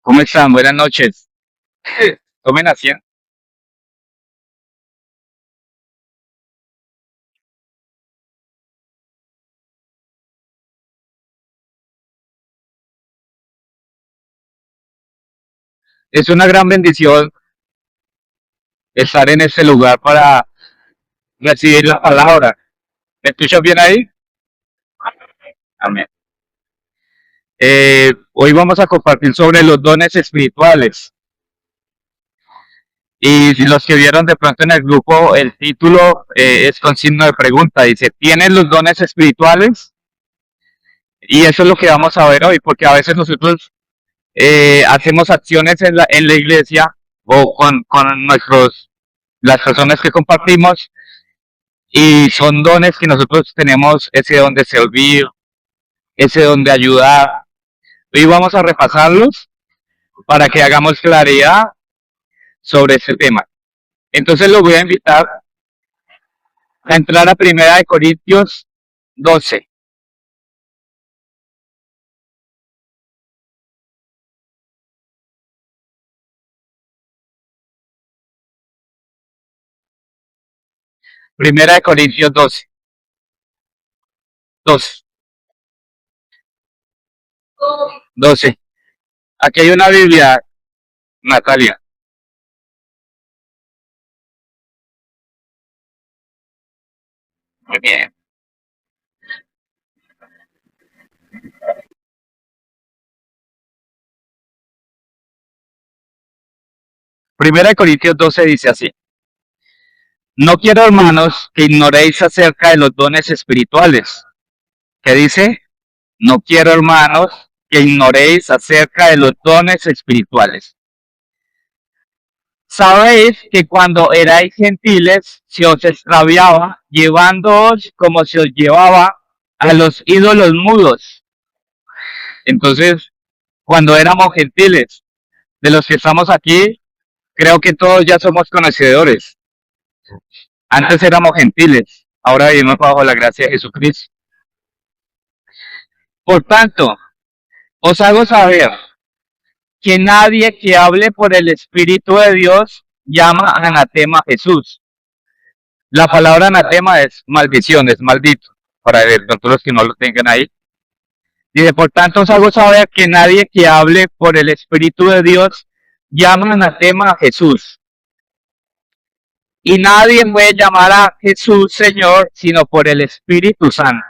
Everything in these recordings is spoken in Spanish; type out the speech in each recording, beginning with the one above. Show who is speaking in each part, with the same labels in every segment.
Speaker 1: ¿Cómo están? Buenas noches. Tomen asiento. Es una gran bendición estar en este lugar para recibir la palabra. ¿Me escuchas bien ahí? Amén. Hoy vamos a compartir sobre los dones espirituales. Y si los que vieron de pronto en el grupo, el título es con signo de pregunta. Dice, ¿tienes los dones espirituales? Y eso es lo que vamos a ver hoy, porque a veces nosotros hacemos acciones en la iglesia o con las personas que compartimos. Y son dones que nosotros tenemos, ese don de servir, ese don de ayudar. Hoy vamos a repasarlos para que hagamos claridad sobre este tema. Entonces los voy a invitar a entrar a Primera de Corintios 12. Primera de Corintios 12. 12. 12. Aquí hay una Biblia, Natalia. Muy bien. Primera de Corintios 12 dice así. No quiero, hermanos, que ignoréis acerca de los dones espirituales. ¿Qué dice? No quiero, hermanos, que ignoréis acerca de los dones espirituales. Sabéis que cuando erais gentiles se os extraviaba, llevándoos como se os llevaba a los ídolos mudos. Entonces, cuando éramos gentiles, de los que estamos aquí, creo que todos ya somos conocedores. Antes éramos gentiles, ahora vivimos bajo la gracia de Jesucristo. Por tanto, os hago saber que nadie que hable por el Espíritu de Dios llama anatema a Jesús. La palabra anatema es maldición, es maldito, para todos los que no lo tengan ahí. Dice, por tanto os hago saber que nadie que hable por el Espíritu de Dios llama anatema a Jesús. Y nadie puede llamar a Jesús Señor sino por el Espíritu Santo.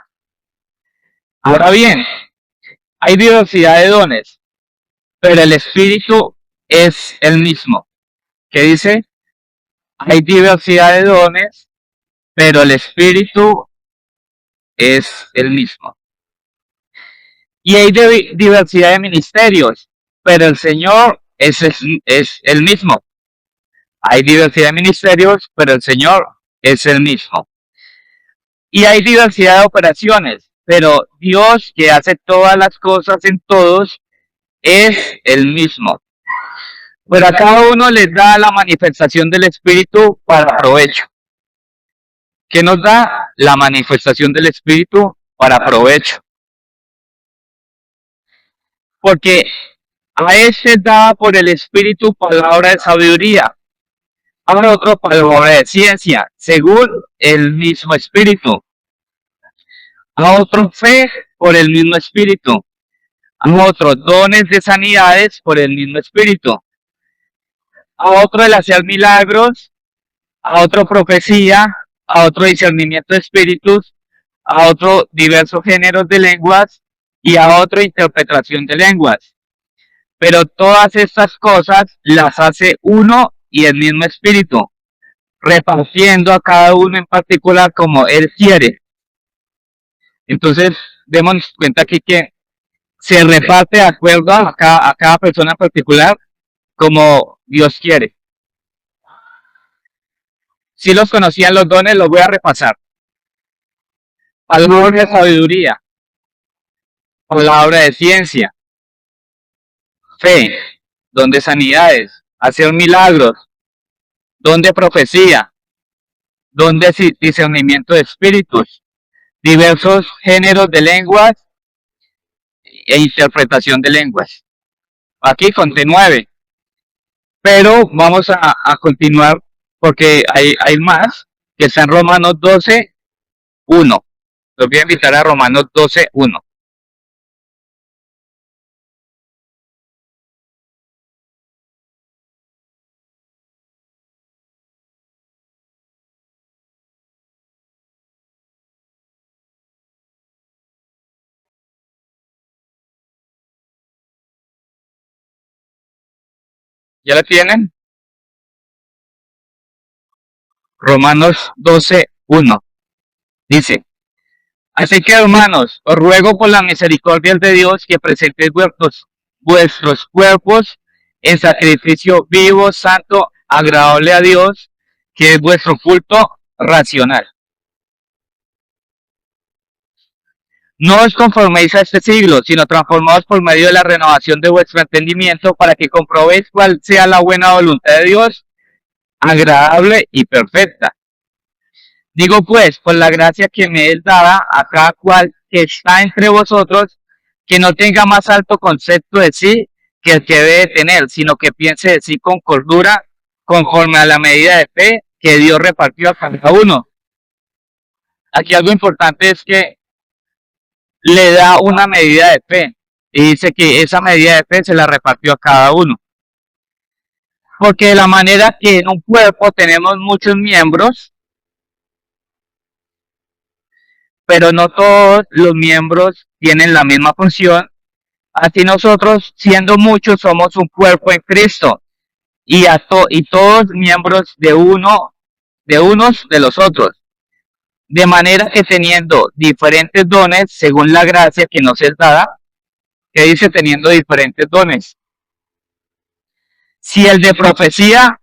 Speaker 1: Ahora bien, hay diversidad de dones, pero el Espíritu es el mismo. ¿Qué dice? Hay diversidad de dones, pero el Espíritu es el mismo. Y hay diversidad de ministerios, pero el Señor es el mismo. Hay diversidad de ministerios, pero el Señor es el mismo. Y hay diversidad de operaciones, pero Dios, que hace todas las cosas en todos, es el mismo. Pero a cada uno les da la manifestación del Espíritu para provecho. ¿Qué nos da? La manifestación del Espíritu para provecho. Porque a ese da por el Espíritu palabra de sabiduría, a otro palabra de ciencia, según el mismo Espíritu, a otro fe por el mismo Espíritu, a otro dones de sanidades por el mismo Espíritu, a otro el hacer milagros, a otro profecía, a otro discernimiento de espíritus, a otro diversos géneros de lenguas y a otro interpretación de lenguas. Pero todas estas cosas las hace uno y el mismo Espíritu, repartiendo a cada uno en particular como Él quiere. Entonces, demos cuenta aquí que se reparte de acuerdo a cada persona en particular como Dios quiere. Si los conocían los dones, los voy a repasar. Palabra de sabiduría, palabra de ciencia, fe, don de sanidades, hacer milagros, don de profecía, don de discernimiento de espíritus, diversos géneros de lenguas e interpretación de lenguas. Aquí conté 9, pero vamos a continuar porque hay más que está en Romanos 12:1. Los voy a invitar a Romanos 12:1. ¿Ya la tienen? Romanos 12:1. Dice, así que hermanos, os ruego por la misericordia de Dios que presentéis vuestros cuerpos en sacrificio vivo, santo, agradable a Dios, que es vuestro culto racional. No os conforméis a este siglo, sino transformaos por medio de la renovación de vuestro entendimiento para que comprobéis cuál sea la buena voluntad de Dios, agradable y perfecta. Digo pues, por la gracia que me es dada a cada cual que está entre vosotros, que no tenga más alto concepto de sí que el que debe tener, sino que piense de sí con cordura, conforme a la medida de fe que Dios repartió a cada uno. Aquí algo importante es que le da una medida de fe y dice que esa medida de fe se la repartió a cada uno. Porque de la manera que en un cuerpo tenemos muchos miembros, pero no todos los miembros tienen la misma función. Así nosotros, siendo muchos, somos un cuerpo en Cristo y todos miembros de unos de los otros. De manera que teniendo diferentes dones según la gracia que nos es dada, que dice teniendo diferentes dones. Si el de profecía,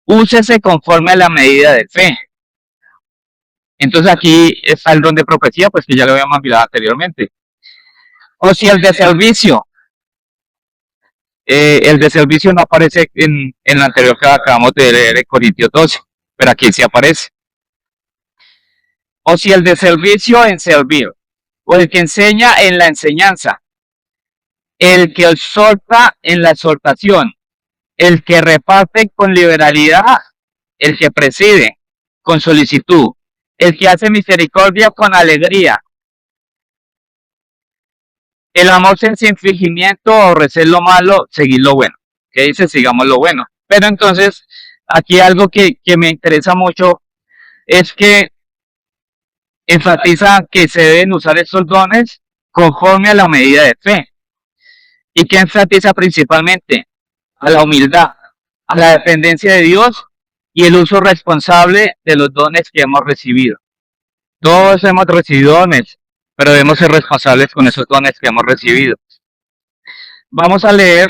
Speaker 1: úsese conforme a la medida de fe. Entonces aquí está el don de profecía, pues que ya lo habíamos mirado anteriormente. O si el de servicio, el de servicio no aparece en el anterior que acabamos de leer en Corintios 12, pero aquí sí aparece. O si el de servicio en servir, o el que enseña en la enseñanza, el que exhorta en la exhortación, el que reparte con liberalidad, el que preside con solicitud, el que hace misericordia con alegría, el amor sin fingimiento, aborrecer lo malo, seguir lo bueno. Que dice, sigamos lo bueno. Pero entonces, aquí algo que me interesa mucho es que enfatiza que se deben usar estos dones conforme a la medida de fe. ¿Y que enfatiza principalmente? A la humildad, a la dependencia de Dios y el uso responsable de los dones que hemos recibido. Todos hemos recibido dones, pero debemos ser responsables con esos dones que hemos recibido. Vamos a leer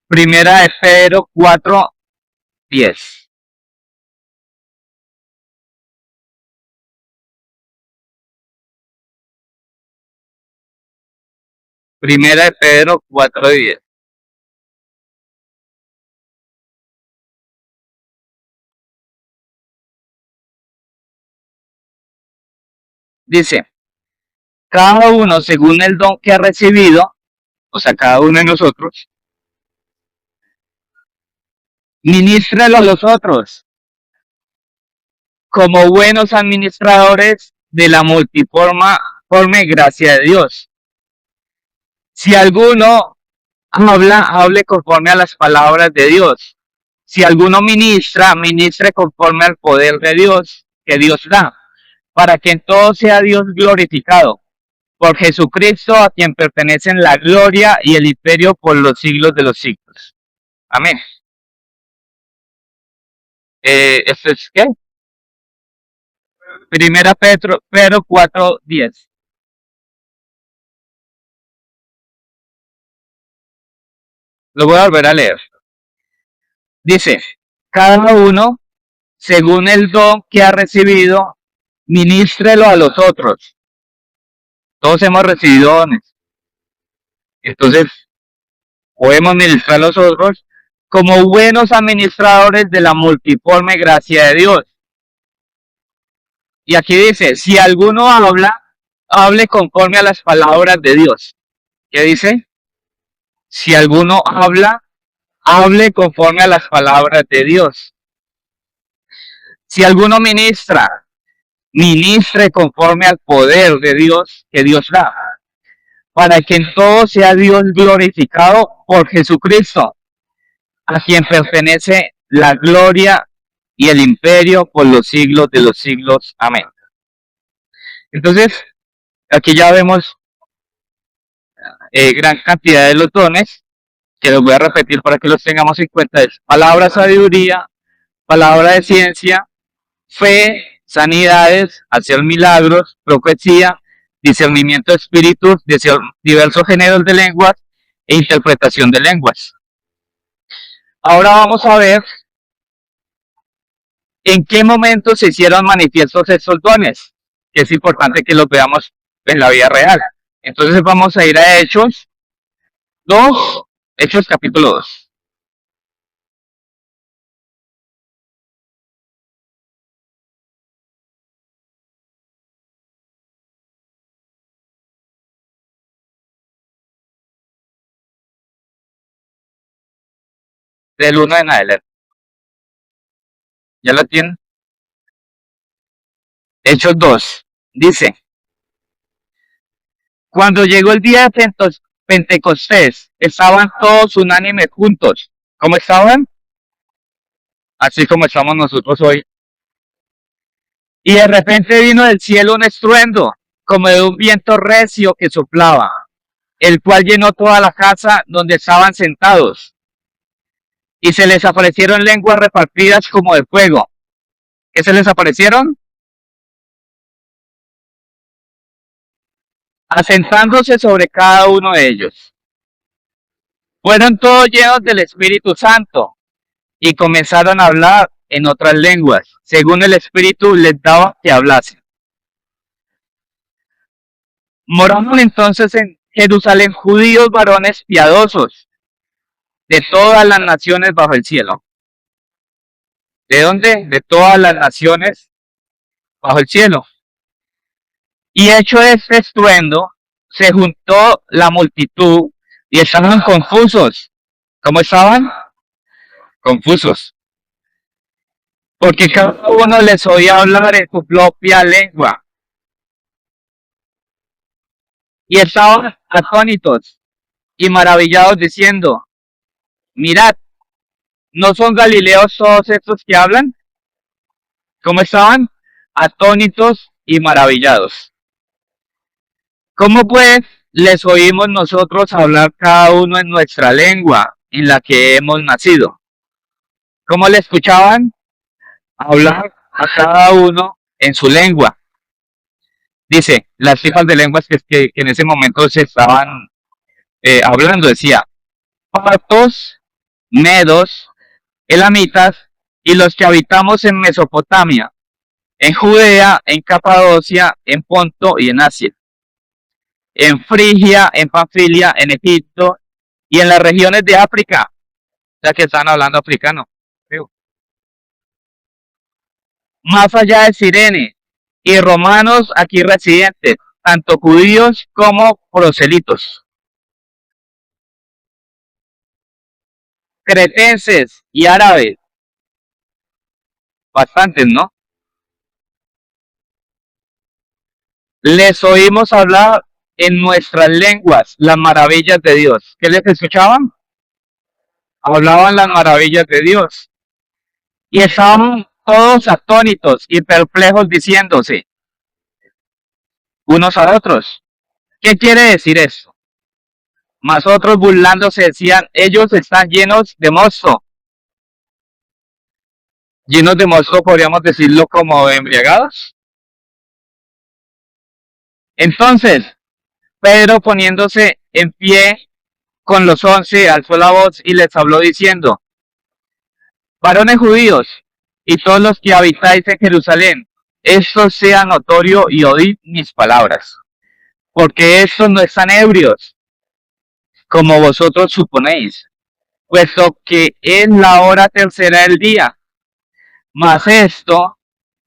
Speaker 1: Primera de Pedro 4:10. Primera de Pedro 4:10. Dice, cada uno según el don que ha recibido, o sea, cada uno de nosotros, ministrelo a los otros como buenos administradores de la multiforme gracia de Dios. Si alguno hable conforme a las palabras de Dios. Si alguno ministre conforme al poder de Dios que Dios da, para que en todo sea Dios glorificado. Por Jesucristo, a quien pertenecen la gloria y el imperio por los siglos de los siglos. Amén. ¿Esto es qué? Primera Pedro 4:10. Lo voy a volver a leer. Dice, cada uno, según el don que ha recibido, ministrelo a los otros. Todos hemos recibido dones. Entonces, podemos ministrar a los otros como buenos administradores de la multiforme gracia de Dios. Y aquí dice, si alguno hable conforme a las palabras de Dios. ¿Qué dice? Si alguno habla, hable conforme a las palabras de Dios. Si alguno ministra, ministre conforme al poder de Dios que Dios da, para que en todo sea Dios glorificado por Jesucristo, a quien pertenece la gloria y el imperio por los siglos de los siglos. Amén. Entonces, aquí ya vemos gran cantidad de los dones, que los voy a repetir para que los tengamos en cuenta. Es palabra sabiduría, palabra de ciencia, fe, sanidades, hacer milagros, profecía, discernimiento de espíritus, diversos géneros de lenguas e interpretación de lenguas. Ahora vamos a ver en qué momento se hicieron manifiestos estos dones, que es importante que los veamos en la vida real. Entonces vamos a ir a Hechos 2, Hechos capítulo 2. Del 1 en adelante. ¿Ya lo tienen? Hechos 2. Dice, cuando llegó el día de Pentecostés, estaban todos unánimes juntos. ¿Cómo estaban? Así como estamos nosotros hoy. Y de repente vino del cielo un estruendo, como de un viento recio que soplaba, el cual llenó toda la casa donde estaban sentados. Y se les aparecieron lenguas repartidas como de fuego. ¿Qué se les aparecieron? Asentándose sobre cada uno de ellos. Fueron todos llenos del Espíritu Santo y comenzaron a hablar en otras lenguas, según el Espíritu les daba que hablasen. Moraron entonces en Jerusalén judíos varones piadosos de todas las naciones bajo el cielo. ¿De dónde? De todas las naciones bajo el cielo. Y hecho este estruendo, se juntó la multitud y estaban confusos. ¿Cómo estaban? Confusos. Porque cada uno les oía hablar en su propia lengua. Y estaban atónitos y maravillados diciendo, mirad, ¿no son galileos todos estos que hablan? ¿Cómo estaban? Atónitos y maravillados. ¿Cómo pues les oímos nosotros hablar cada uno en nuestra lengua en la que hemos nacido? ¿Cómo le escuchaban? Hablar a cada uno en su lengua. Dice, las cifras de lenguas que en ese momento se estaban hablando, decía, partos, medos, elamitas y los que habitamos en Mesopotamia, en Judea, en Capadocia, en Ponto y en Asia, en Frigia, en Panfilia, en Egipto y en las regiones de África, ya que están hablando africano, más allá de Sirene, y romanos aquí residentes, tanto judíos como proselitos, cretenses y árabes, bastantes, ¿no? Les oímos hablar en nuestras lenguas las maravillas de Dios. ¿Qué les escuchaban? Hablaban las maravillas de Dios. Y estaban todos atónitos y perplejos diciéndose unos a otros, ¿qué quiere decir esto? Mas otros burlándose decían, ellos están llenos de mosto. Llenos de mosto podríamos decirlo como embriagados. Entonces, Pedro poniéndose en pie con los 11, alzó la voz y les habló diciendo, varones judíos y todos los que habitáis en Jerusalén, esto sea notorio y oíd mis palabras, porque estos no están ebrios, como vosotros suponéis, puesto que es la hora tercera del día. Mas esto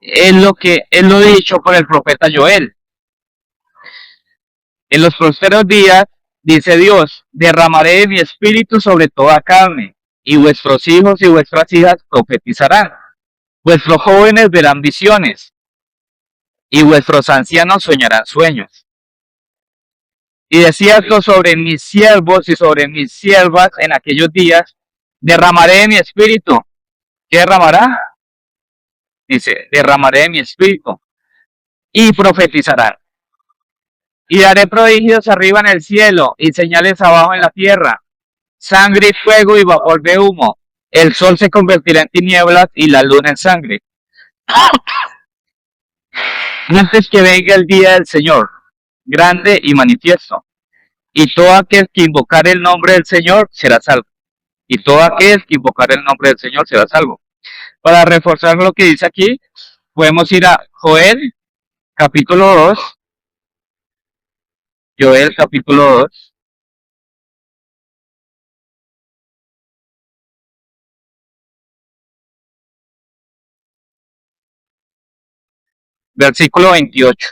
Speaker 1: es lo dicho por el profeta Joel. En los próximos días Dice Dios, derramaré de mi espíritu sobre toda carne, y vuestros hijos y vuestras hijas profetizarán. Vuestros jóvenes verán visiones, y vuestros ancianos soñarán sueños. Y de cierto sobre mis siervos y sobre mis siervas en aquellos días, derramaré de mi espíritu. ¿Qué derramará? Dice, derramaré de mi espíritu, y profetizarán. Y daré prodigios arriba en el cielo, y señales abajo en la tierra, sangre y fuego y vapor de humo. El sol se convertirá en tinieblas y la luna en sangre, antes que venga el día del Señor, grande y manifiesto. Y todo aquel que invocar el nombre del Señor será salvo. Y todo aquel que invocar el nombre del Señor será salvo. Para reforzar lo que dice aquí, podemos ir a Joel capítulo 2. Joel capítulo 2, versículo 28.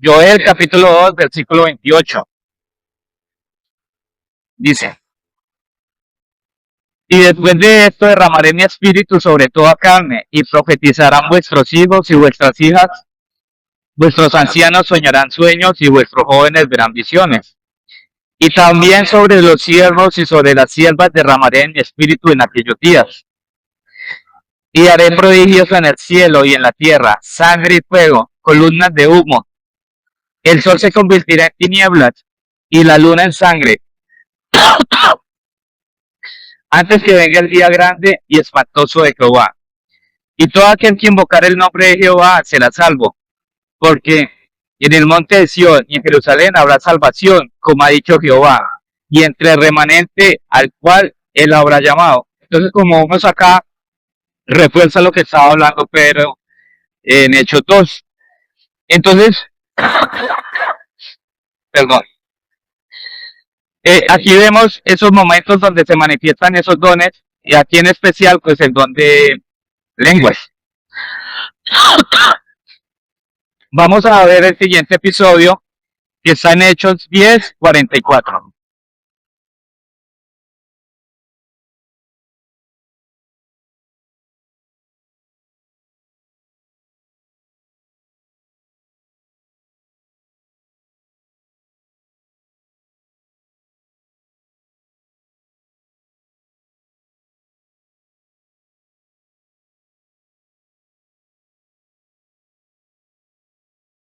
Speaker 1: Joel capítulo 2, versículo 28. Dice, y después de esto derramaré mi espíritu sobre toda carne, y profetizarán vuestros hijos y vuestras hijas, vuestros ancianos soñarán sueños, y vuestros jóvenes verán visiones. Y también sobre los siervos y sobre las siervas derramaré mi espíritu en aquellos días. Y haré prodigios en el cielo y en la tierra, sangre y fuego, columnas de humo. El sol se convertirá en tinieblas y la luna en sangre, antes que venga el día grande y espantoso de Jehová. Y todo aquel que invocar el nombre de Jehová será salvo, porque en el monte de Sión y en Jerusalén habrá salvación, como ha dicho Jehová, y entre el remanente al cual él habrá llamado. Entonces, como vemos acá, refuerza lo que estaba hablando Pedro en Hechos 2. Entonces, perdón, aquí vemos esos momentos donde se manifiestan esos dones, y aquí en especial, pues el don de lenguas. Vamos a ver el siguiente episodio, que está en Hechos 10:44.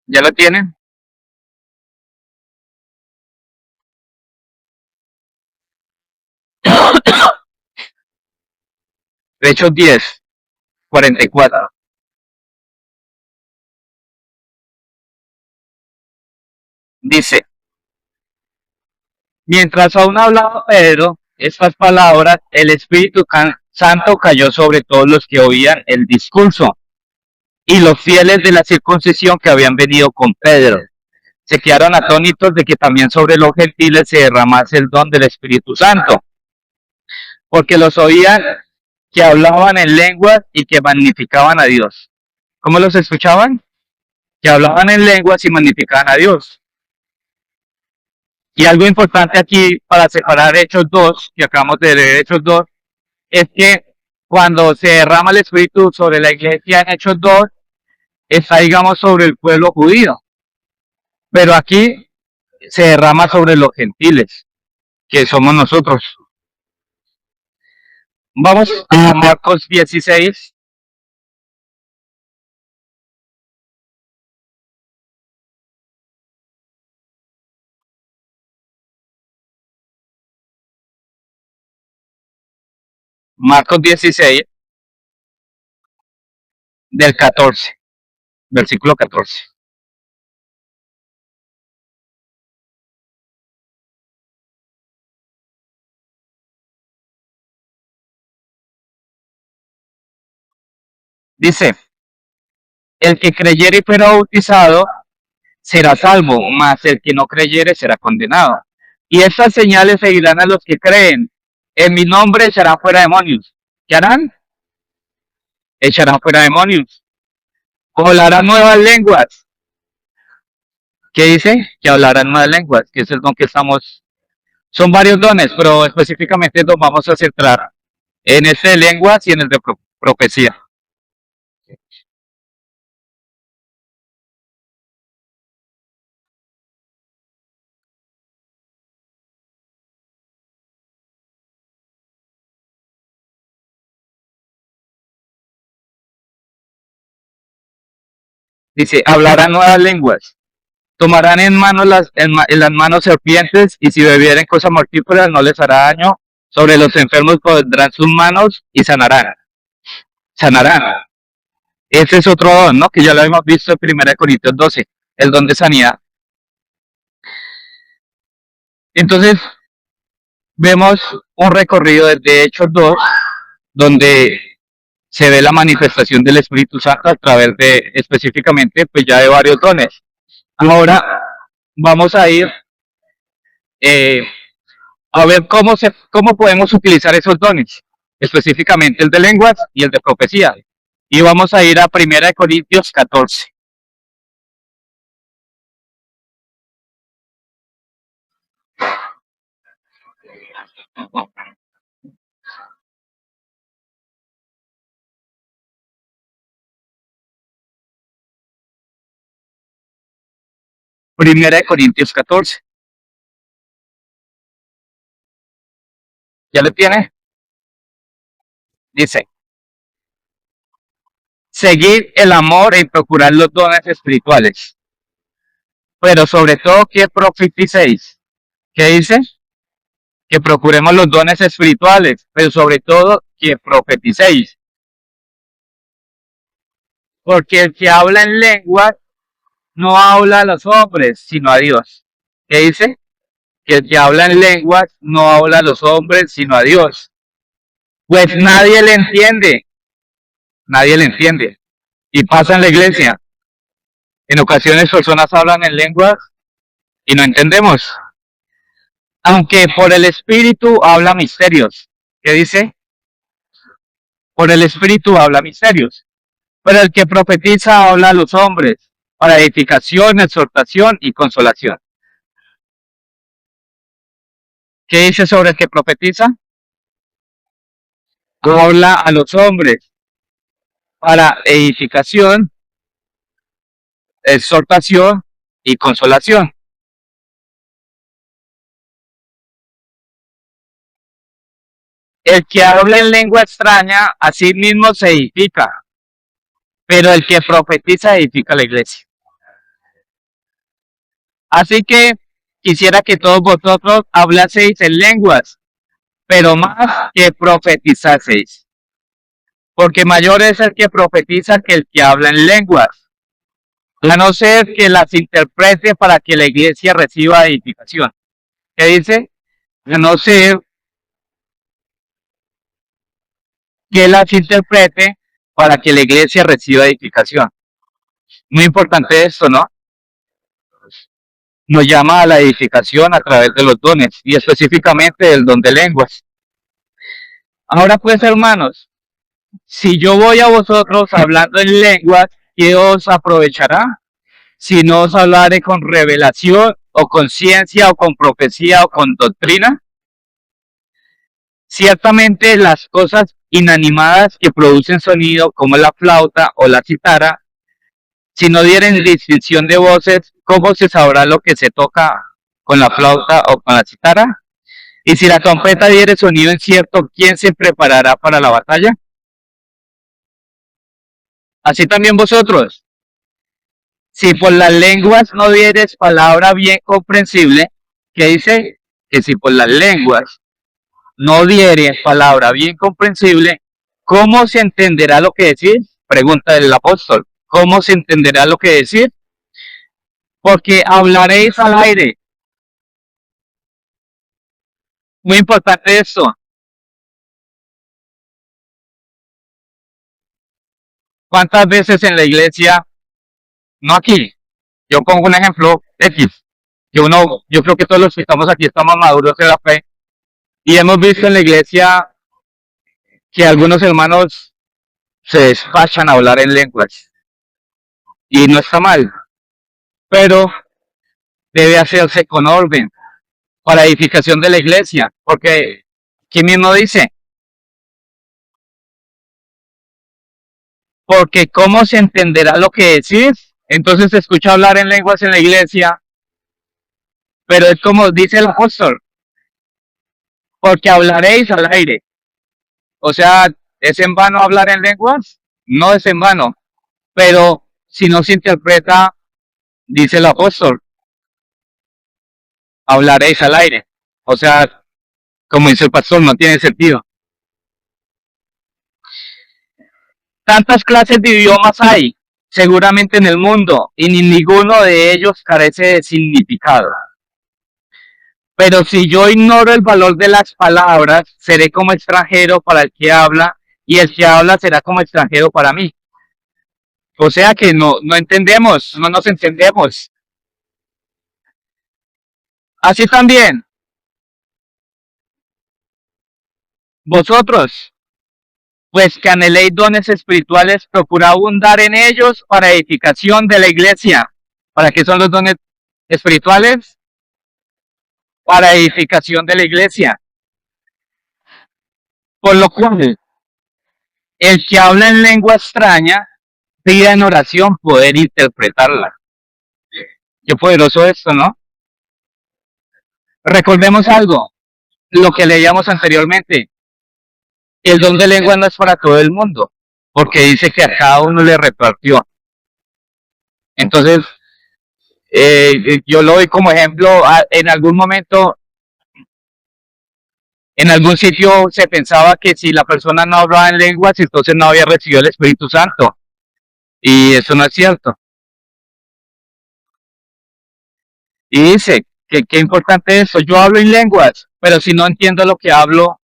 Speaker 1: ¿Ya lo tienen? Hechos 10:44. Dice, mientras aún hablaba Pedro estas palabras, el Espíritu Santo cayó sobre todos los que oían el discurso, y los fieles de la circuncisión que habían venido con Pedro se quedaron atónitos de que también sobre los gentiles se derramase el don del Espíritu Santo, porque los oían que hablaban en lenguas y que magnificaban a Dios. ¿Cómo los escuchaban? Que hablaban en lenguas y magnificaban a Dios. Y algo importante aquí para separar Hechos 2, que acabamos de leer Hechos 2, es que cuando se derrama el Espíritu sobre la iglesia en Hechos 2, está, digamos, sobre el pueblo judío. Pero aquí se derrama sobre los gentiles, que somos nosotros. Vamos a Marcos 16. Marcos 16, del 14, versículo 14. Dice, El que creyere y fuera bautizado será salvo, mas el que no creyere será condenado. Y estas señales seguirán a los que creen. En mi nombre echarán fuera demonios. ¿Qué harán? Echarán fuera demonios. Hablarán nuevas lenguas. ¿Qué dice? Que hablarán nuevas lenguas, que es el don que estamos. Son varios dones, pero específicamente nos vamos a centrar en este de lenguas y en el de profecía. Dice, hablarán nuevas lenguas. Tomarán en, en las manos serpientes y si bebieren cosas mortíferas no les hará daño. Sobre los enfermos pondrán sus manos y sanarán. Sanarán. Ese es otro don, ¿no? Que ya lo hemos visto en 1 Corintios 12, el don de sanidad. Entonces, vemos un recorrido desde Hechos 2, donde se ve la manifestación del Espíritu Santo a través de, específicamente, pues ya de varios dones. Ahora vamos a ir eh, a ver cómo podemos utilizar esos dones, específicamente el de lenguas y el de profecía. Y vamos a ir a 1 Corintios 14. Primera de Corintios 14. ¿Ya lo tiene? Dice, seguir el amor y procurar los dones espirituales, pero sobre todo que profeticéis. ¿Qué dice? Que procuremos los dones espirituales, pero sobre todo que profeticéis. Porque el que habla en lengua no habla a los hombres, sino a Dios. ¿Qué dice? Que el que habla en lenguas no habla a los hombres, sino a Dios. Pues nadie le entiende. Y pasa en la iglesia. En ocasiones personas hablan en lenguas y no entendemos. Aunque por el Espíritu habla misterios. ¿Qué dice? Por el Espíritu habla misterios. Pero el que profetiza habla a los hombres para edificación, exhortación y consolación. ¿Qué dice sobre el que profetiza? Habla a los hombres para edificación, exhortación y consolación. El que habla en lengua extraña, a sí mismo se edifica, pero el que profetiza edifica la iglesia. Así que quisiera que todos vosotros hablaseis en lenguas, pero más que profetizaseis, porque mayor es el que profetiza que el que habla en lenguas, a no ser que las interprete para que la iglesia reciba edificación. ¿Qué dice? A no ser que las interprete para que la iglesia reciba edificación. Muy importante esto, ¿no? Nos llama a la edificación a través de los dones y específicamente el don de lenguas. Ahora pues, hermanos, si yo voy a vosotros hablando en lenguas, ¿qué os aprovechará? Si no os hablaré con revelación o con ciencia o con profecía o con doctrina. Ciertamente las cosas inanimadas que producen sonido, como la flauta o la citara, si no dieren distinción de voces, ¿cómo se sabrá lo que se toca con la flauta o con la citara? Y si la trompeta diere sonido incierto, ¿quién se preparará para la batalla? Así también vosotros, si por las lenguas no dieres palabra bien comprensible, ¿qué dice? Que si por las lenguas no dieres palabra bien comprensible, ¿cómo se entenderá lo que decís? Pregunta el apóstol. ¿Cómo se entenderá lo que decís? Porque hablaréis al aire. Muy importante esto. ¿Cuántas veces en la iglesia, no aquí, yo pongo un ejemplo X, yo creo que todos los que estamos aquí estamos maduros en la fe y hemos visto en la iglesia que algunos hermanos se despachan a hablar en lenguas y no está mal, pero debe hacerse con orden para edificación de la iglesia, porque aquí mismo dice, porque cómo se entenderá lo que decís, entonces se escucha hablar en lenguas en la iglesia, pero es como dice el apóstol, porque hablaréis al aire, o sea, ¿es en vano hablar en lenguas? No es en vano, pero si no se interpreta, dice el apóstol, hablaréis al aire, o sea, como dice el pastor, no tiene sentido. Tantas clases de idiomas hay, seguramente en el mundo, y ni ninguno de ellos carece de significado. Pero si yo ignoro el valor de las palabras, seré como extranjero para el que habla, y el que habla será como extranjero para mí. O sea que no entendemos, no nos entendemos. Así también, vosotros, pues que anheléis dones espirituales, procurad abundar en ellos para edificación de la iglesia. ¿Para qué son los dones espirituales? Para edificación de la iglesia. Por lo cual, el que habla en lengua extraña, pida en oración poder interpretarla. Qué poderoso esto, ¿no? Recordemos algo, lo que leíamos anteriormente. El don de lengua no es para todo el mundo, porque dice que a cada uno le repartió. Entonces, yo lo doy como ejemplo, en algún momento, en algún sitio se pensaba que si la persona no hablaba en lenguas, entonces no había recibido el Espíritu Santo. Y eso no es cierto. Y dice que qué importante es eso. Yo hablo en lenguas, pero si no entiendo lo que hablo,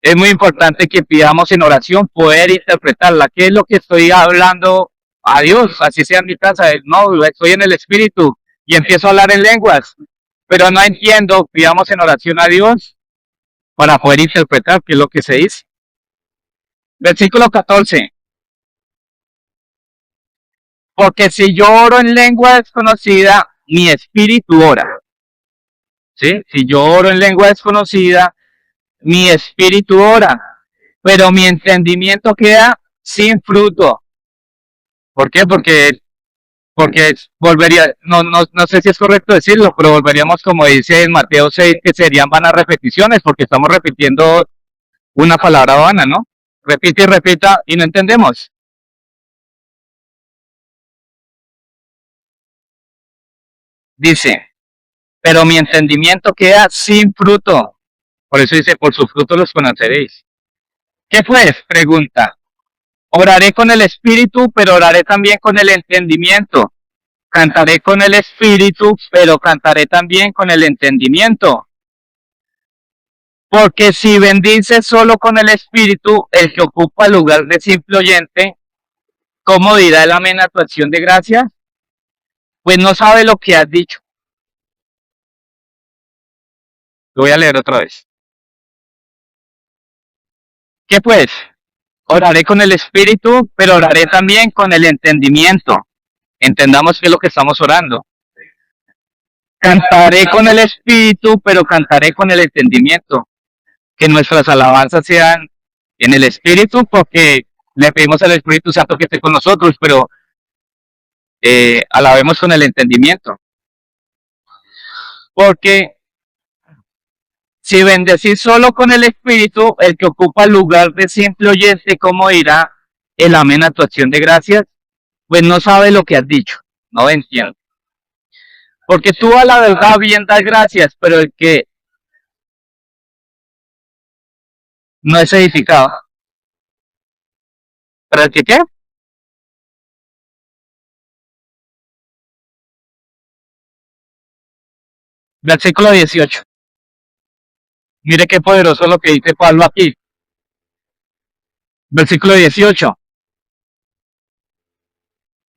Speaker 1: es muy importante que pidamos en oración poder interpretarla. ¿Qué es lo que estoy hablando a Dios? Así sea en mi casa. No, estoy en el Espíritu y empiezo a hablar en lenguas, pero no entiendo. Pidamos en oración a Dios para poder interpretar qué es lo que se dice. Versículo 14. Porque si yo oro en lengua desconocida, mi espíritu ora. ¿Sí? Si yo oro en lengua desconocida, mi espíritu ora, pero mi entendimiento queda sin fruto. ¿Por qué? Porque volvería, no sé si es correcto decirlo, pero volveríamos como dice en Mateo 6, que serían vanas repeticiones, porque estamos repitiendo una palabra vana, ¿no? Repite y repita y no entendemos. Dice, pero mi entendimiento queda sin fruto. Por eso dice, por sus frutos los conoceréis. ¿Qué pues? Pregunta. Oraré con el espíritu, pero oraré también con el entendimiento. Cantaré con el espíritu, pero cantaré también con el entendimiento. Porque si bendice solo con el espíritu, el que ocupa el lugar de simple oyente, ¿cómo dirá el amén a tu acción de gracias? Pues no sabe lo que has dicho. Lo voy a leer otra vez. ¿Qué pues? Oraré con el espíritu, pero oraré también con el entendimiento. Entendamos qué es lo que estamos orando. Cantaré con el espíritu, pero cantaré con el entendimiento. Que nuestras alabanzas sean en el espíritu, porque le pedimos al Espíritu Santo que esté con nosotros, pero alabemos con el entendimiento. Porque si bendecís solo con el espíritu, el que ocupa el lugar de simple oyente, ¿cómo irá el amén a tu acción de gracias? Pues no sabe lo que has dicho, no entiendo. Porque tú a la verdad bien das gracias, pero el que no es edificado. ¿Para el que qué? Versículo 18. Mire qué poderoso lo que dice Pablo aquí. Versículo 18.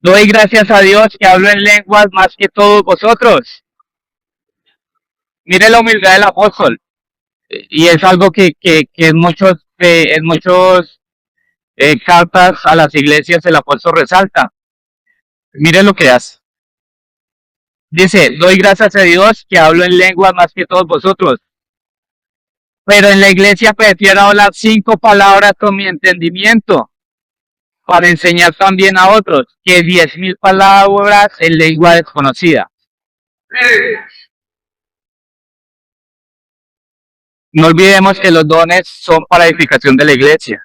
Speaker 1: Doy gracias a Dios que hablo en lenguas más que todos vosotros. Mire la humildad del apóstol. Y es algo que en muchos cartas a las iglesias el apóstol resalta. Mire lo que hace. Dice, doy gracias a Dios que hablo en lenguas más que todos vosotros. Pero en la iglesia prefiero hablar 5 palabras con mi entendimiento para enseñar también a otros que 10.000 palabras en lengua desconocida. No olvidemos que los dones son para edificación de la iglesia,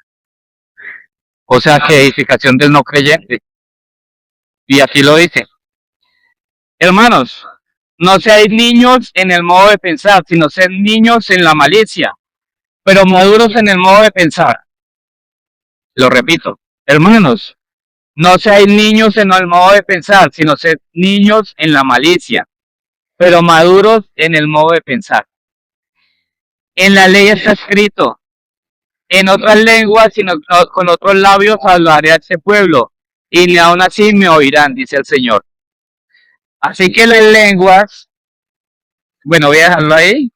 Speaker 1: o sea que edificación del no creyente. Y aquí lo dice. Hermanos, no seáis niños en el modo de pensar, sino sed niños en la malicia, pero maduros en el modo de pensar. Lo repito, hermanos, no seáis niños en el modo de pensar, sino sed niños en la malicia, pero maduros en el modo de pensar. En la ley está escrito, en otras lenguas, sino con otros labios hablaré a este pueblo, y ni aun así me oirán, dice el Señor. Así que las lenguas, bueno, voy a dejarlo ahí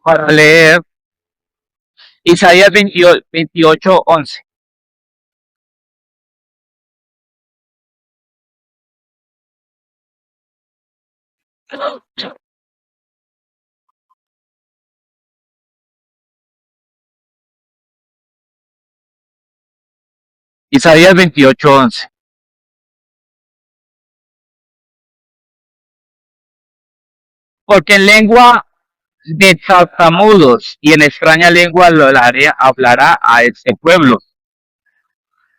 Speaker 1: para leer Isaías 28:11. Isaías 28:11. Porque en lengua de tartamudos y en extraña lengua hablará a este pueblo,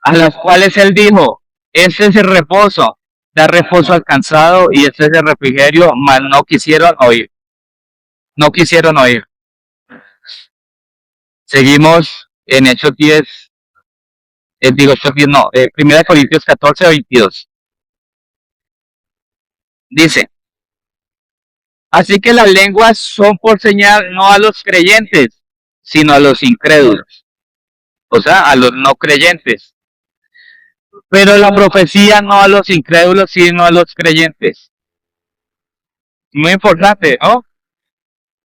Speaker 1: a las cuales él dijo, este es el reposo, da reposo al cansado y este es el refrigerio, mas no quisieron oír, no quisieron oír. Seguimos en Hechos 10, Hechos 10 no, 1 Corintios 14:22. Dice, así que las lenguas son por señal no a los creyentes, sino a los incrédulos, o sea, a los no creyentes. Pero la profecía no a los incrédulos, sino a los creyentes. Muy importante, ¿no?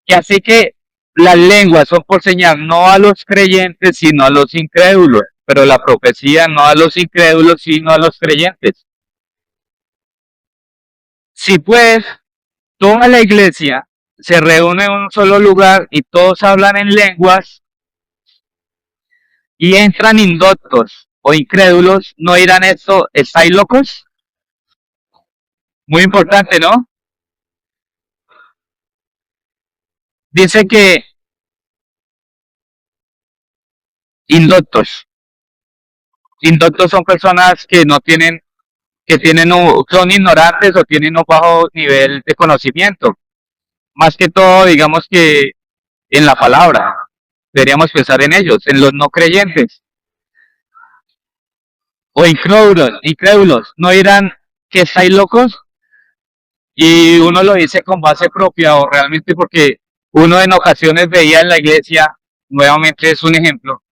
Speaker 1: Que así que las lenguas son por señal no a los creyentes, sino a los incrédulos. Pero la profecía no a los incrédulos, sino a los creyentes. Si pues toda la iglesia se reúne en un solo lugar y todos hablan en lenguas y entran indoctos o incrédulos, ¿no dirán esto? ¿Estáis locos? Muy importante, ¿no? Dice que indoctos. Indoctos son personas que no tienen, son ignorantes o tienen un bajo nivel de conocimiento. Más que todo, digamos que en la palabra. Deberíamos pensar en ellos, en los no creyentes. O incrédulos. ¿No dirán que estáis locos? Y uno lo dice con base propia o realmente porque uno en ocasiones veía en la iglesia, nuevamente es un ejemplo,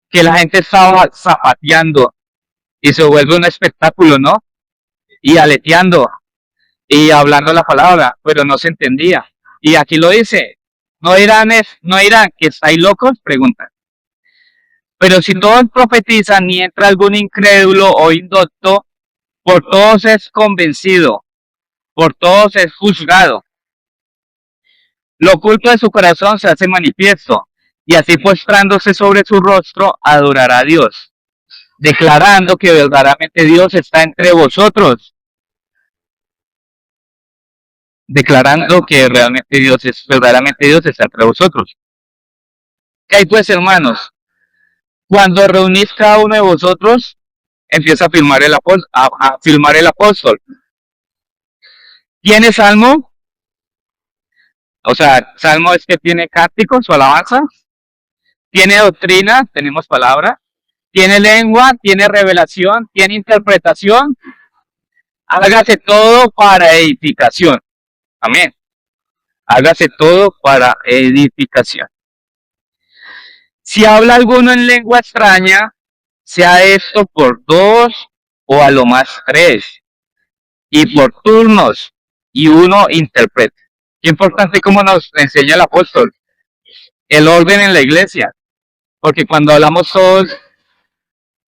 Speaker 1: que la gente estaba zapateando y se vuelve un espectáculo, ¿no? Y aleteando y hablando la palabra, pero no se entendía. Y aquí lo dice, no dirán que estáis locos, preguntan. Pero si todos profetizan y entra algún incrédulo o indocto, por todos es convencido, por todos es juzgado. Lo oculto de su corazón se hace manifiesto, y así postrándose sobre su rostro, adorará a Dios, declarando que verdaderamente Dios está entre vosotros, declarando que verdaderamente Dios está entre vosotros. ¿Qué hay pues, hermanos? Cuando reunís cada uno de vosotros, empieza a filmar el apóstol. ¿Tiene salmo? O sea, salmo es que tiene cánticos o alabanza. Tiene doctrina, tenemos palabra. Tiene lengua, tiene revelación, tiene interpretación. Hágase todo para edificación. Amén. Hágase todo para edificación. Si habla alguno en lengua extraña, sea esto por 2 o a lo más 3, y por turnos, y uno interprete. Qué importante como nos enseña el apóstol, el orden en la iglesia, porque cuando hablamos todos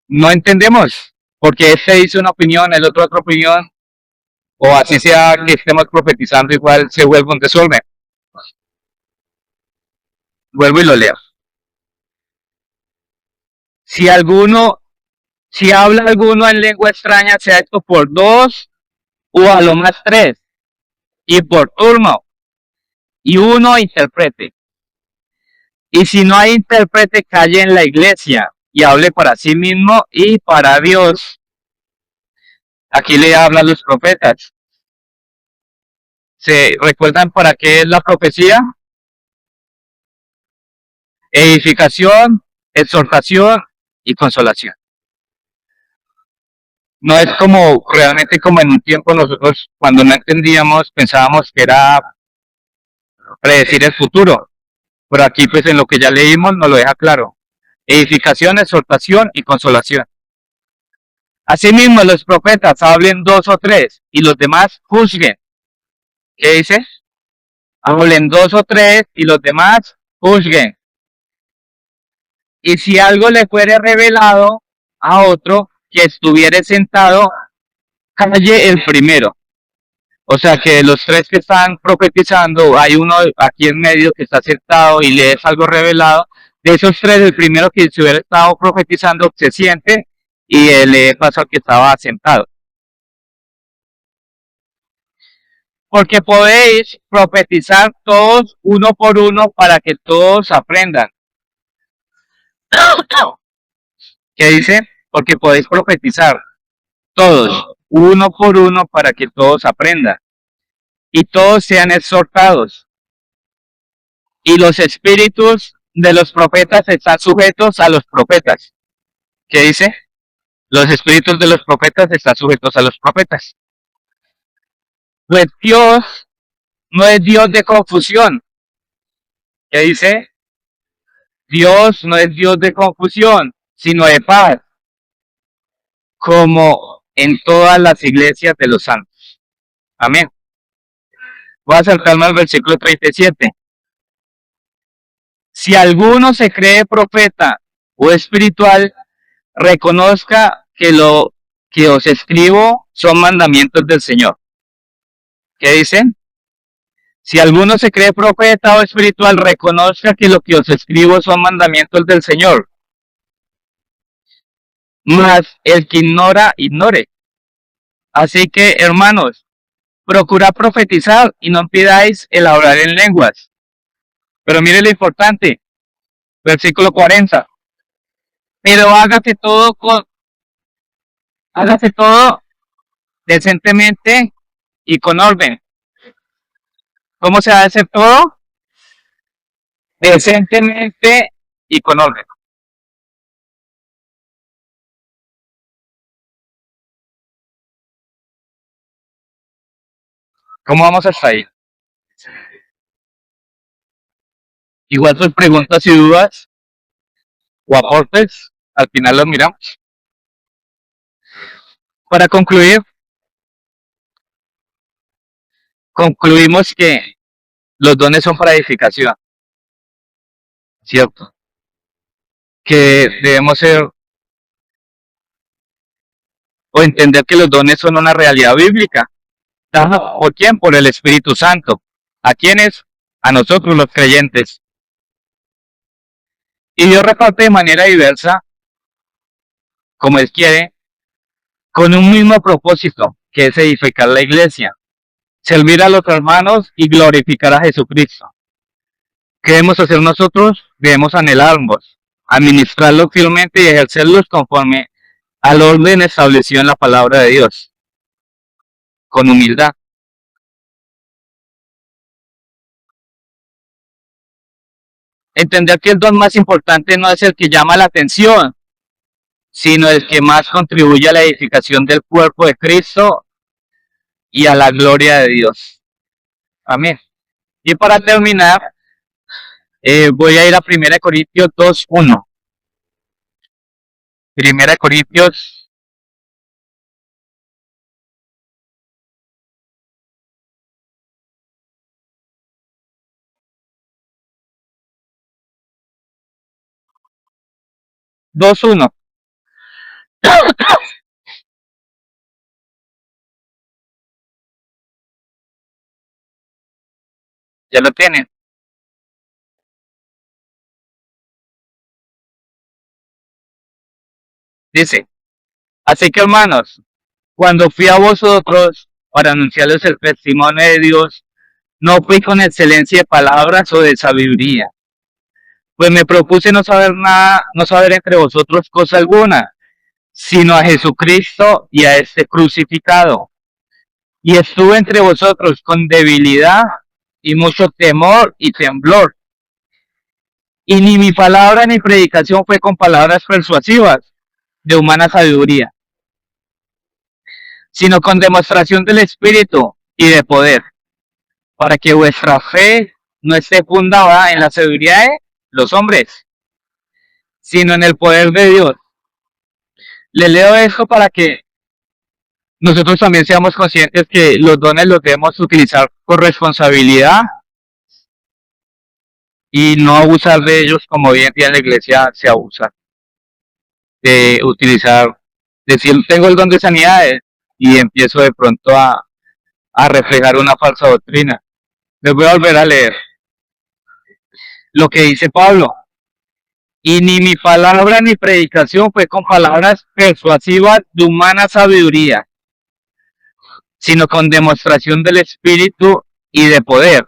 Speaker 1: no entendemos, porque este dice una opinión, el otro otra opinión, o así sea que estemos profetizando, igual se vuelve un desorden. Vuelvo y lo leo. Si alguno, si habla alguno en lengua extraña, sea esto por 2 o a lo más 3, y por turno, y uno interprete. Y si no hay intérprete, calle en la iglesia y hable para sí mismo y para Dios. Aquí le hablan los profetas. ¿Se recuerdan para qué es la profecía? Edificación, exhortación y consolación. No es como realmente como en un tiempo nosotros cuando no entendíamos pensábamos que era predecir el futuro, pero aquí pues en lo que ya leímos nos lo deja claro. Edificación, exhortación y consolación. Asimismo los profetas hablen 2 o 3 y los demás juzguen. ¿Qué dice? Hablen 2 o 3 y los demás juzguen. Y si algo le fuere revelado a otro que estuviere sentado, calle el primero. O sea que los 3 que están profetizando, hay uno aquí en medio que está sentado y le es algo revelado. De esos 3, el primero que se hubiera estado profetizando se siente y le pasa al que estaba sentado. Porque podéis profetizar todos uno por uno para que todos aprendan. ¿Qué dice? Porque podéis profetizar todos uno por uno para que todos aprendan y todos sean exhortados. Y los espíritus de los profetas están sujetos a los profetas. ¿Qué dice? Los espíritus de los profetas están sujetos a los profetas. Pues Dios no es Dios de confusión. ¿Qué dice? Dios no es Dios de confusión, sino de paz, como en todas las iglesias de los santos. Amén. Voy a saltarme al versículo 37. Si alguno se cree profeta o espiritual, reconozca que lo que os escribo son mandamientos del Señor. ¿Qué dicen? Si alguno se cree profeta o espiritual, reconozca que lo que os escribo son mandamientos del Señor. Mas el que ignora, ignore. Así que, hermanos, procurad profetizar y no pidáis el hablar en lenguas. Pero mire lo importante, versículo 40. Pero hágase todo decentemente y con orden. ¿Cómo se va a hacer todo? Decentemente y con orden. ¿Cómo vamos hasta ahí? Igual sus preguntas y dudas o aportes, al final los miramos. Para concluir, concluimos que los dones son para edificación, ¿cierto? Que debemos ser o entender que los dones son una realidad bíblica. ¿Por quién? Por el Espíritu Santo. ¿A quiénes? A nosotros los creyentes. Y Dios reparte de manera diversa, como Él quiere, con un mismo propósito, que es edificar la iglesia, servir a los hermanos y glorificar a Jesucristo. ¿Qué debemos hacer nosotros? Debemos anhelarlos, administrarlos fielmente y ejercerlos conforme al orden establecido en la palabra de Dios, con humildad. Entender que el don más importante no es el que llama la atención, sino el que más contribuye a la edificación del cuerpo de Cristo y a la gloria de Dios. Amén. Y para terminar, voy a ir a 1 Corintios 2:1. 1 Corintios 2:1. Ya lo tienen. Dice, así que hermanos, cuando fui a vosotros para anunciarles el testimonio de Dios, no fui con excelencia de palabras o de sabiduría, pues me propuse no saber nada, no saber entre vosotros cosa alguna, sino a Jesucristo y a este crucificado. Y estuve entre vosotros con debilidad y mucho temor y temblor. Y ni mi palabra ni predicación fue con palabras persuasivas de humana sabiduría, sino con demostración del Espíritu y de poder, para que vuestra fe no esté fundada en la sabiduría de los hombres, sino en el poder de Dios. Le leo esto para que nosotros también seamos conscientes que los dones los debemos utilizar con responsabilidad y no abusar de ellos como hoy en día en la iglesia se abusa de utilizar, decir tengo el don de sanidades y empiezo de pronto a reflejar una falsa doctrina. Les voy a volver a leer lo que dice Pablo. Y ni mi palabra ni predicación fue con palabras persuasivas de humana sabiduría, sino con demostración del Espíritu y de poder,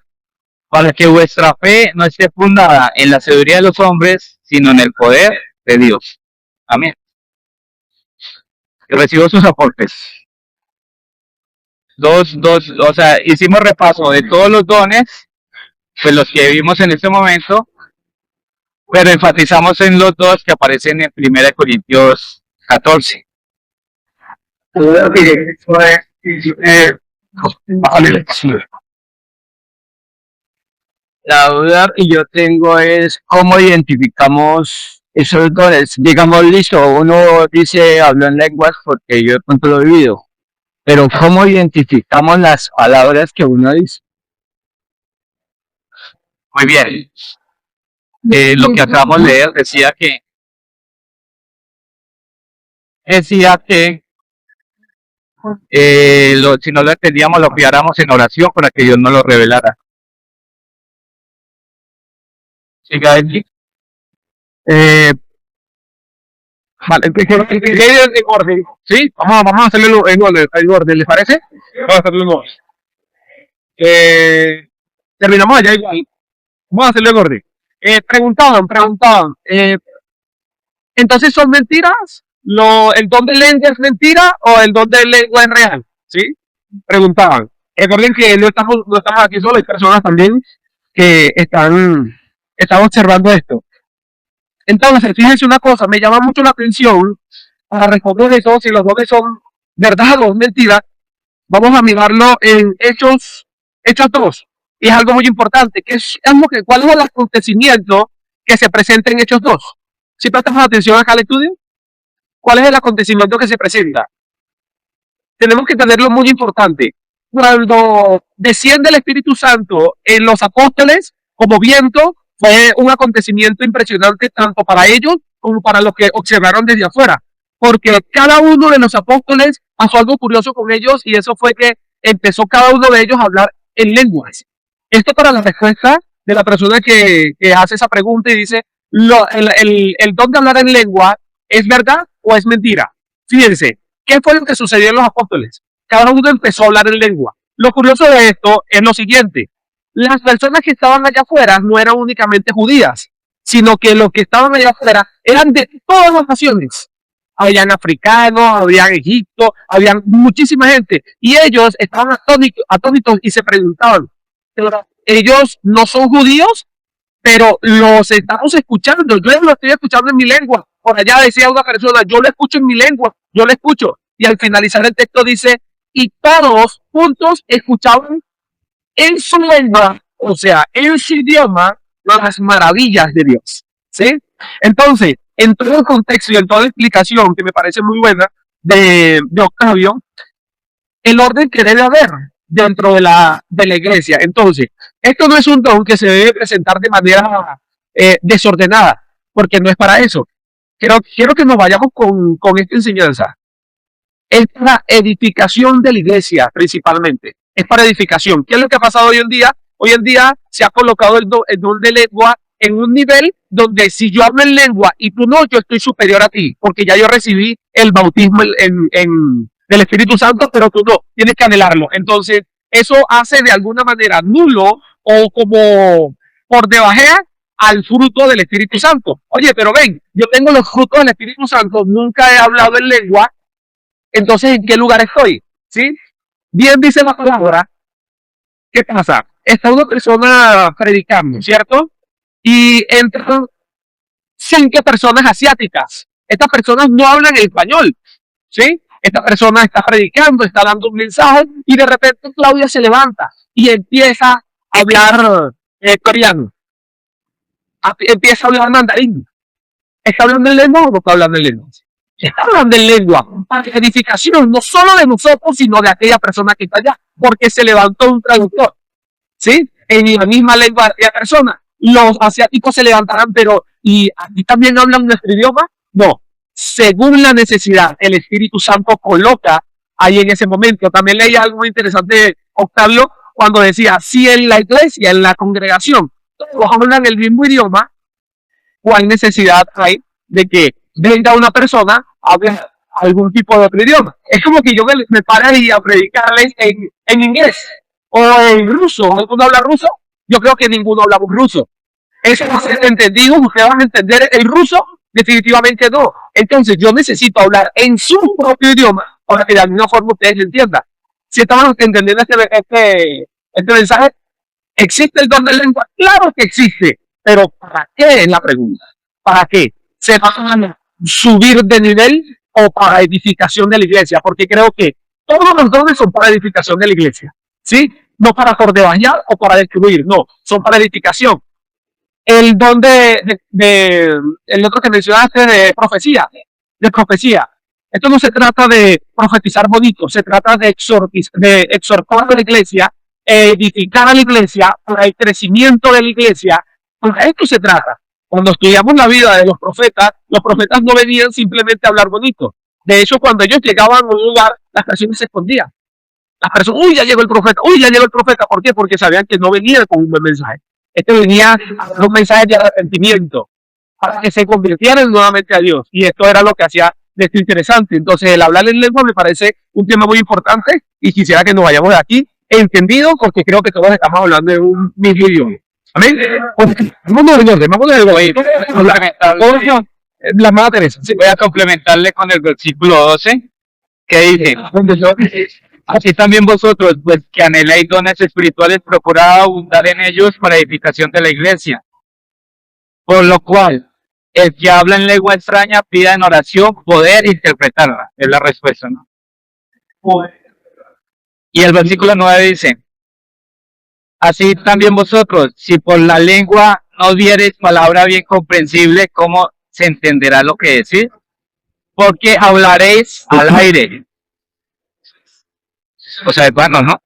Speaker 1: para que vuestra fe no esté fundada en la sabiduría de los hombres, sino en el poder de Dios. Amén. Y recibo sus aportes. O sea, hicimos repaso de todos los dones, pues los que vimos en este momento, pero enfatizamos en los dos que aparecen en 1 Corintios 14.
Speaker 2: La duda que yo tengo es cómo identificamos esos dones. Digamos, listo, uno dice hablo en lenguas porque yo de pronto lo he vivido, pero cómo identificamos las palabras que uno dice.
Speaker 1: Muy bien. Lo que acabamos de leer decía que si no lo entendíamos lo pidiéramos en oración para que Dios nos lo revelara. Siga allí.
Speaker 3: Vale, en orden. ¿Sí? Vamos a hacerlo en orden, ¿les parece? Vamos a hacerlo en orden. Terminamos allá igual. Vamos a hacerlo en orden. Preguntaban. Entonces, ¿son mentiras? ¿El don de lengua es mentira o el don de lengua es real? ¿Sí? Preguntaban. Recuerden que no estamos aquí solos, hay personas también que están observando esto. Entonces, fíjense una cosa, me llama mucho la atención para responder eso, si los dones son verdad o mentira. Vamos a mirarlo en Hechos 2. Y es algo muy importante, ¿cuál es el acontecimiento que se presenta en Hechos 2? Si prestamos atención acá al estudio, ¿cuál es el acontecimiento que se presenta? Tenemos que tenerlo muy importante. Cuando desciende el Espíritu Santo en los apóstoles como viento, fue un acontecimiento impresionante tanto para ellos como para los que observaron desde afuera, porque cada uno de los apóstoles pasó algo curioso con ellos y eso fue que empezó cada uno de ellos a hablar en lenguas. Esto para la respuesta de la persona que hace esa pregunta y dice, el don de hablar en lengua, ¿es verdad o es mentira? Fíjense, ¿qué fue lo que sucedió en los apóstoles? Cada uno empezó a hablar en lengua. Lo curioso de esto es lo siguiente. Las personas que estaban allá afuera no eran únicamente judías, sino que los que estaban allá afuera eran de todas las naciones. Habían africanos, habían Egipto, habían muchísima gente. Y ellos estaban atónitos y se preguntaban, ellos no son judíos, pero los estamos escuchando. Yo lo estoy escuchando en mi lengua. Por allá decía una persona, yo lo escucho en mi lengua, yo lo escucho. Y al finalizar el texto dice, y todos juntos escuchaban en su lengua, o sea, en su idioma, las maravillas de Dios. ¿Sí? Entonces, en todo el contexto y en toda la explicación, que me parece muy buena, de Octavio, el orden que debe haber dentro de la iglesia. Entonces, esto no es un don que se debe presentar de manera desordenada, porque no es para eso. quiero que nos vayamos con esta enseñanza. Es la edificación de la iglesia, principalmente. Es para edificación. ¿Qué es lo que ha pasado hoy en día? Hoy en día se ha colocado el don de lengua en un nivel donde si yo hablo en lengua y tú no, yo estoy superior a ti, porque ya yo recibí el bautismo del Espíritu Santo, pero tú no, tienes que anhelarlo. Entonces, eso hace de alguna manera nulo o como por debajea al fruto del Espíritu Santo. Oye, pero ven, yo tengo los frutos del Espíritu Santo, nunca he hablado en lengua, entonces, ¿en qué lugar estoy? ¿Sí? Bien dice la palabra. ¿Qué pasa? Está una persona predicando, ¿cierto? Y entran 5 personas asiáticas. Estas personas no hablan español, ¿sí? Esta persona está predicando, está dando un mensaje y de repente Claudia se levanta y empieza a hablar coreano. Empieza a hablar mandarín. ¿Está hablando en lengua o no está hablando en lengua? Está hablando en lengua para edificación no solo de nosotros, sino de aquella persona que está allá, porque se levantó un traductor, ¿sí? En la misma lengua de aquella persona. Los asiáticos se levantarán, pero ¿y aquí también hablan nuestro idioma? No. Según la necesidad, el Espíritu Santo coloca ahí en ese momento. También leí algo muy interesante, Octavio, cuando decía, si en la iglesia, en la congregación, todos hablan el mismo idioma, ¿cuál necesidad hay de que venga una persona a hablar algún tipo de otro idioma? Es como que yo me pararía a predicarles en inglés o en ruso. ¿Alguno habla ruso? Yo creo que ninguno hablamos ruso. ¿Eso va a ser entendido? ¿Ustedes van a entender el ruso? Definitivamente no. Entonces yo necesito hablar en su propio idioma para que de alguna forma ustedes lo entiendan. Si estaban entendiendo este mensaje, ¿existe el don de lengua? Claro que existe. Pero ¿para qué es la pregunta? ¿Para qué? ¿Se van a subir de nivel o para edificación de la iglesia? Porque creo que todos los dones son para edificación de la iglesia, ¿sí? No para por debañar o para destruir, no, son para edificación. El don el otro que mencionaste de profecía. Esto no se trata de profetizar bonito, se trata de exhortar a la iglesia, edificar a la iglesia para el crecimiento de la iglesia. Para esto se trata. Cuando estudiamos la vida de los profetas no venían simplemente a hablar bonito. De hecho, cuando ellos llegaban a un lugar, las personas se escondían. Las personas, uy, ya llegó el profeta, uy, ya llegó el profeta. ¿Por qué? Porque sabían que no venía con un buen mensaje. Este venía a dar un mensaje de arrepentimiento para que se convirtieran nuevamente a Dios. Y esto era lo que hacía de esto interesante. Entonces, el hablar en lengua me parece un tema muy importante y quisiera que nos vayamos de aquí entendido, porque creo que todos estamos hablando de un mismo idioma. Amén. Vamos la Madre Teresa.
Speaker 1: Sí, voy a complementarle con el versículo 12, que dice, así también vosotros, pues que anheláis dones espirituales, procurad abundar en ellos para edificación de la iglesia. Por lo cual, el que habla en lengua extraña pida en oración poder interpretarla. Es la respuesta, ¿no? Y el versículo 9 dice, así también vosotros, si por la lengua no diereis palabra bien comprensible, ¿cómo se entenderá lo que decís? Porque hablaréis al aire. O sea, es bueno, ¿no?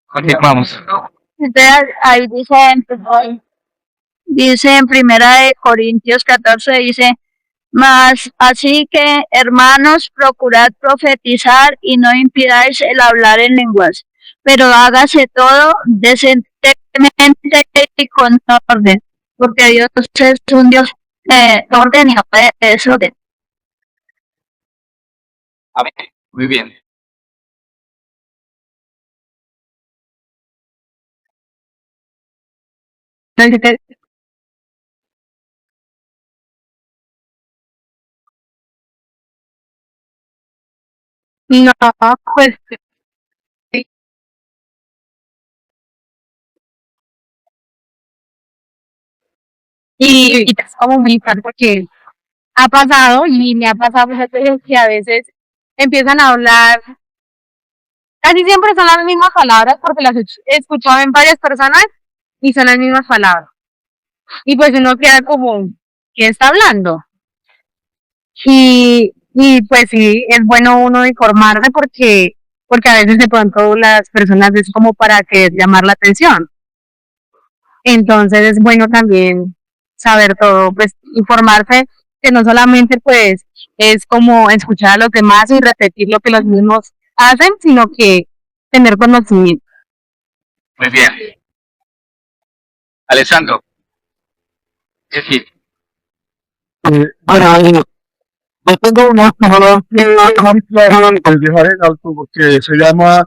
Speaker 1: Continuamos.
Speaker 4: Entonces ahí dice en Primera de Corintios 14, dice, mas así que, hermanos, procurad profetizar y no impidáis el hablar en lenguas, pero hágase todo decentemente y con orden, porque Dios es un Dios de orden y no de desorden.
Speaker 1: Amén. Muy bien.
Speaker 4: No, pues y es como muy importante porque ha pasado y me ha pasado muchas veces que a veces empiezan a hablar, casi siempre son las mismas palabras porque las he escuchado en varias personas y son las mismas palabras. Y pues uno queda como, ¿quién está hablando? Y pues sí, es bueno uno informarse porque a veces de pronto las personas es como para que llamar la atención. Entonces es bueno también
Speaker 5: saber todo, pues informarse, que no solamente pues es como escuchar a los demás y repetir lo que los mismos hacen, sino que tener conocimiento.
Speaker 1: Muy bien. Alessandro. ¿Qué decir?
Speaker 2: Bueno, yo tengo una palabra que dejar en alto porque se llama,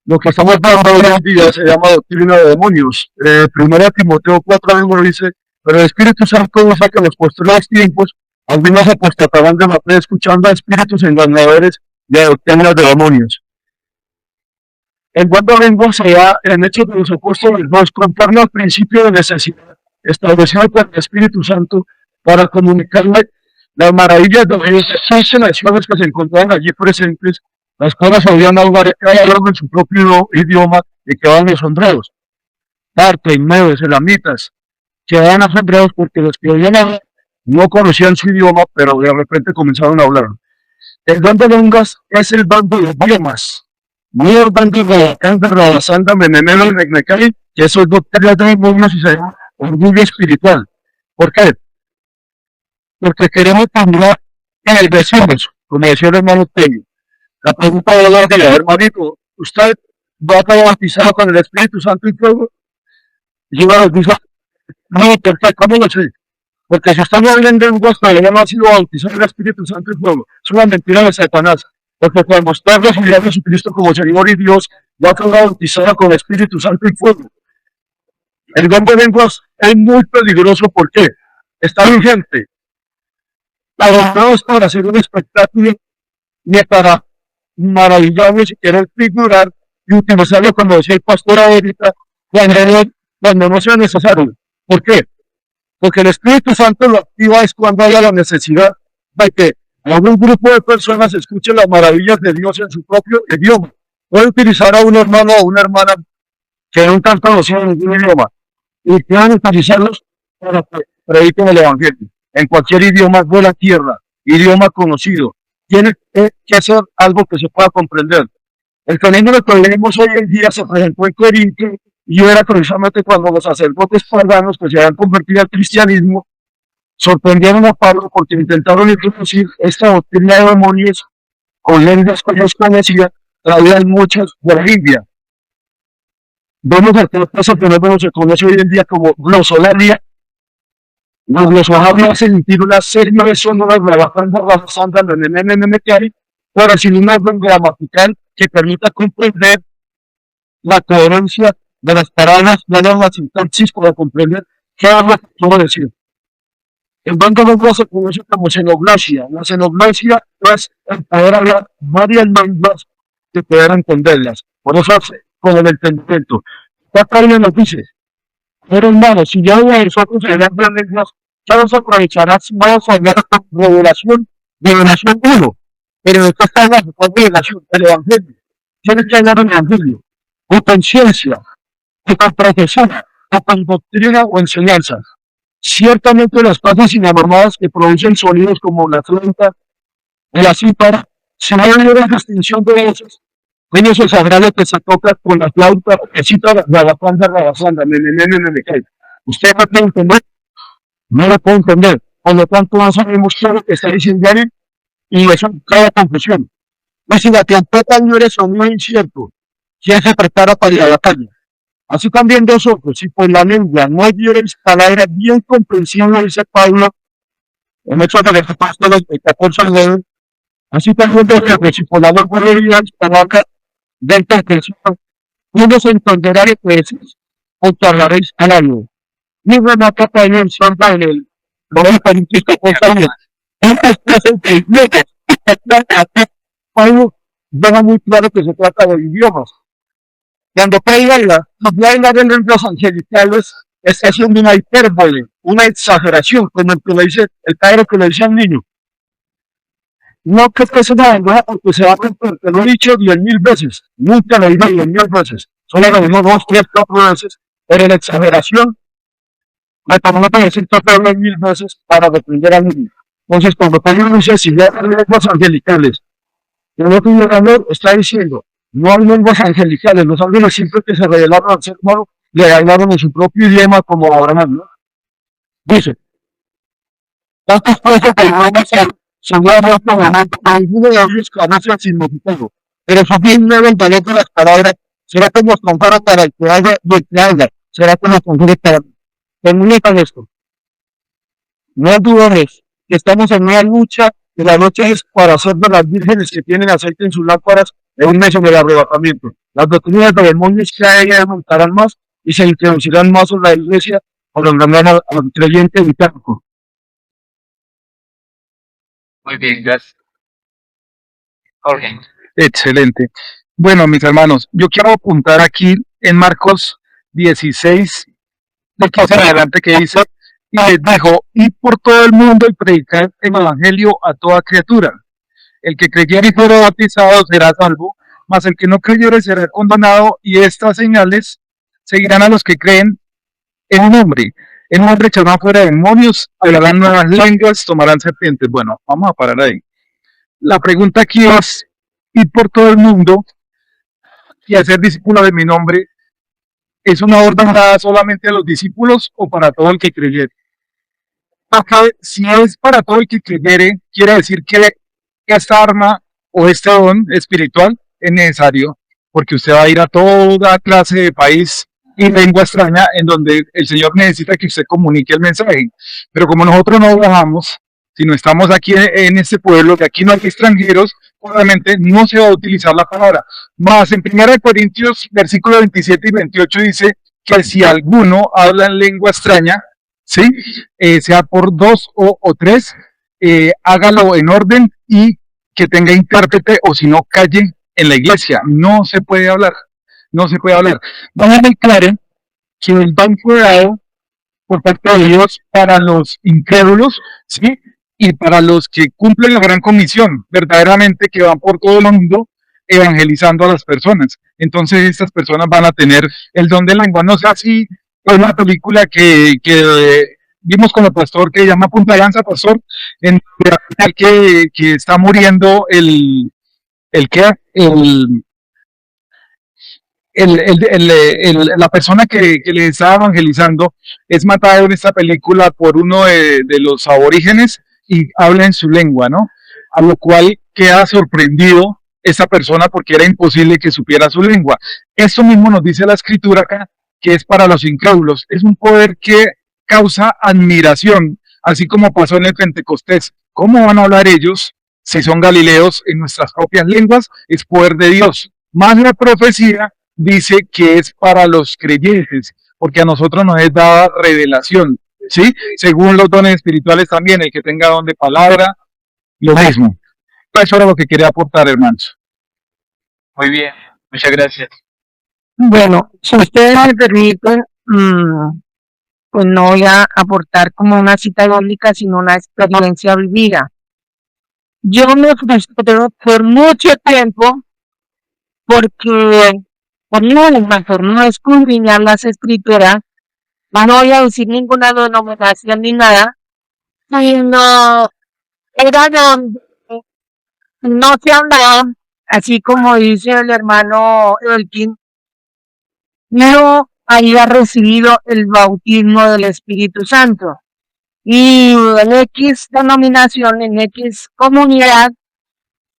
Speaker 2: lo que estamos hablando hoy en día se llama doctrina de demonios. Primero Timoteo 4:1 dice, pero el Espíritu Santo usa que en los posteriores tiempos algunos apostatarán de la fe escuchando a espíritus engañadores de doctrinas de demonios. En cuanto a lenguas se da en Hechos de los Apóstoles 2, conforme al principio de necesidad establecido por el Espíritu Santo para comunicarle las maravillas de las 6 naciones que se encontraban allí presentes, las cuales habían hablado cada uno en su propio idioma y quedaban asombrados. Partos, medos, elamitas, quedaban asombrados porque los que oían hablar no conocían su idioma, pero de repente comenzaron a hablar. El don de lenguas es el don de idiomas. No el don de Rabasanda, Menemelo y Mecmecay, que eso es doctrina de demonios y se llama orgullo espiritual. ¿Por qué? Porque queremos cambiar en el vecino, como decía el hermano Tello. La pregunta de la hermanito, ¿usted va a estar bautizado con el Espíritu Santo y fuego? Y yo les digo, no, perfecto, ¿cómo lo sé? Porque si estamos hablando en lenguas, todavía no ha sido bautizado en el Espíritu Santo y fuego. Es una mentira de Satanás. Porque cuando usted recibió a Jesucristo como Señor y Dios, va a estar bautizado con el Espíritu Santo y fuego. El don de lenguas es muy peligroso porque está vigente. Pero no es para hacer un espectáculo ni para maravillarme si quieren figurar y utilizarlo como decía el pastor ahorita cuando no sea necesario. ¿Por qué? Porque el Espíritu Santo lo activa es cuando haya la necesidad de que algún grupo de personas escuchen las maravillas de Dios en su propio idioma. Puede utilizar a un hermano o una hermana que no están conociendo ningún idioma y quieran utilizarlos para que prediquen el Evangelio en cualquier idioma de la tierra, idioma conocido. Tiene que ser algo que se pueda comprender. El fenómeno que vemos hoy en día se presentó en Corinto y era precisamente cuando los sacerdotes paganos que se habían convertido al cristianismo sorprendieron a Pablo porque intentaron introducir esta doctrina de demonios con lenguas que ellos conocían, traían muchas de la India. Vemos el fenómeno se conoce hoy en día como glosolalia. Los glosolalia hacen emitir una serie de sonoras relajando las ondas del MMMK, pero sin un orden gramatical que permita comprender la coherencia de las palabras, la sintaxis para comprender qué es lo que quiero decir. El don de lenguas se conoce como xenoglasia. La xenoglasia es el poder hablar varias lenguas que poder entenderlas. Por eso hace con el entendimiento. Acá nos dice, pero hermano, si ya voy a nosotros hablar de lenguas, ya nos aprovecharás, vamos a hablar de revelación 1. Pero después está la revelación, el Evangelio. Tienes que hablar del Evangelio, o con ciencia, o con profesión, o con doctrina o enseñanza. Ciertamente las pasas inanormadas que producen sonidos como la flauta, la cítara, se va a ver una distinción de esos. En eso sagrado que se toca con la flauta, que cítara, la banda, me cae. ¿Usted me puede entender? No lo puedo entender. Por lo tanto, no sabemos todo lo que está diciendo él y eso crea confusión. Pues si la trompeta no eres o no es incierto, ¿quién se prepara para la batalla? Así también nosotros, si por la lengua no hay palabras bien comprensibles, dice Pablo, en Hechos de los Apóstoles, el 14:9, así también nosotros, si por la lengua no hay palabras de interpretación, uno se entenderá de que decís, o hablaréis al año. Ni remata para el santa en el lugar político constante. Estas cosas que Pablo deja muy claro que se trata de idiomas. Cuando pega la de lenguas angelicales, está haciendo una hipérbole, una exageración, como el que le dice, el padre que le dice al niño. No que es una lengua porque se va a romper, te lo he dicho 10.000 veces, nunca lo he dicho 10.000 veces, solo lo digo 2, 3, 4 veces, pero la exageración me tomó para decir 1000 veces para defender al niño. Entonces, cuando Pablo dice, si ya hay lenguas angelicales, que no tiene valor, está diciendo, no hay lenguas angelicales, los ángeles siempre que se revelaron al ser humano, le hablaron en su propio idioma como Abraham, ¿no? Dice, Tantos puestos que van a ser seguramente ganando alguno de ellos conoce el significado, pero son bien nuevo el valor de las palabras. ¿Será que nos compara para el que haya y el que haya? ¿Será que nos confiere para comunican esto? No hay dudas que estamos en una lucha, y la lucha es para hacer de las vírgenes que tienen aceite en sus lámparas en un mes del arrebatamiento. Las doctrinas de demonios cada día aumentarán más y se introducirán más en la iglesia para engañar al creyente británico.
Speaker 1: Muy bien, gracias. Jorge.
Speaker 3: Excelente. Bueno, mis hermanos, yo quiero apuntar aquí en Marcos 16, de 15 en adelante, que dice, y les dijo, id por todo el mundo y predicad el evangelio a toda criatura. El que creyere y fuera bautizado será salvo, mas el que no creyere será condenado, y estas señales seguirán a los que creen en un nombre. En un echarán fuera demonios, hablarán nuevas lenguas, tomarán serpientes. Bueno, vamos a parar ahí. La pregunta aquí es, ir por todo el mundo y hacer discípulos de mi nombre, ¿es una orden dada solamente a los discípulos o para todo el que creyere? Acá, si es para todo el que creyere, quiere decir que esta arma o este don espiritual es necesario, porque usted va a ir a toda clase de país y lengua extraña en donde el Señor necesita que usted comunique el mensaje. Pero como nosotros no viajamos, sino estamos aquí en este pueblo, que aquí no hay extranjeros, obviamente no se va a utilizar la palabra. Más en 1 Corintios, versículos 27 y 28 dice que si alguno habla en lengua extraña, ¿sí? Sea por dos o tres, hágalo en orden y que tenga intérprete, o si no, calle en la iglesia. No se puede hablar, no se puede hablar. Vamos a ver claro que el don fue dado por parte de Dios para los incrédulos, ¿sí? Y para los que cumplen la gran comisión, verdaderamente, que van por todo el mundo evangelizando a las personas. Entonces estas personas van a tener el don de lengua. No sé si es una película que vimos con el pastor que se llama Punta de Lanza, pastor, en que está muriendo la persona que le estaba evangelizando, es matado en esta película por uno de los aborígenes y habla en su lengua, ¿no? A lo cual queda sorprendido esa persona porque era imposible que supiera su lengua. Eso mismo nos dice la escritura acá, que es para los incrédulos. Es un poder que causa admiración, así como pasó en el Pentecostés. ¿Cómo van a hablar ellos si son galileos en nuestras propias lenguas? Es poder de Dios. Más la profecía dice que es para los creyentes, porque a nosotros nos es dada revelación, ¿sí? Según los dones espirituales también, el que tenga don de palabra, lo mismo. Eso era lo que quería aportar, hermanos.
Speaker 1: Muy bien, muchas gracias.
Speaker 5: Bueno, si ustedes me permiten, pues no voy a aportar como una cita bíblica, sino una experiencia vivida. Yo me frustré por mucho tiempo porque por mejor no escudriñar las escrituras, no voy a decir ninguna denominación ni nada, sino era donde no se hablaba, así como dice el hermano Elkin, no había recibido el bautismo del Espíritu Santo. Y en X denominación, en X comunidad,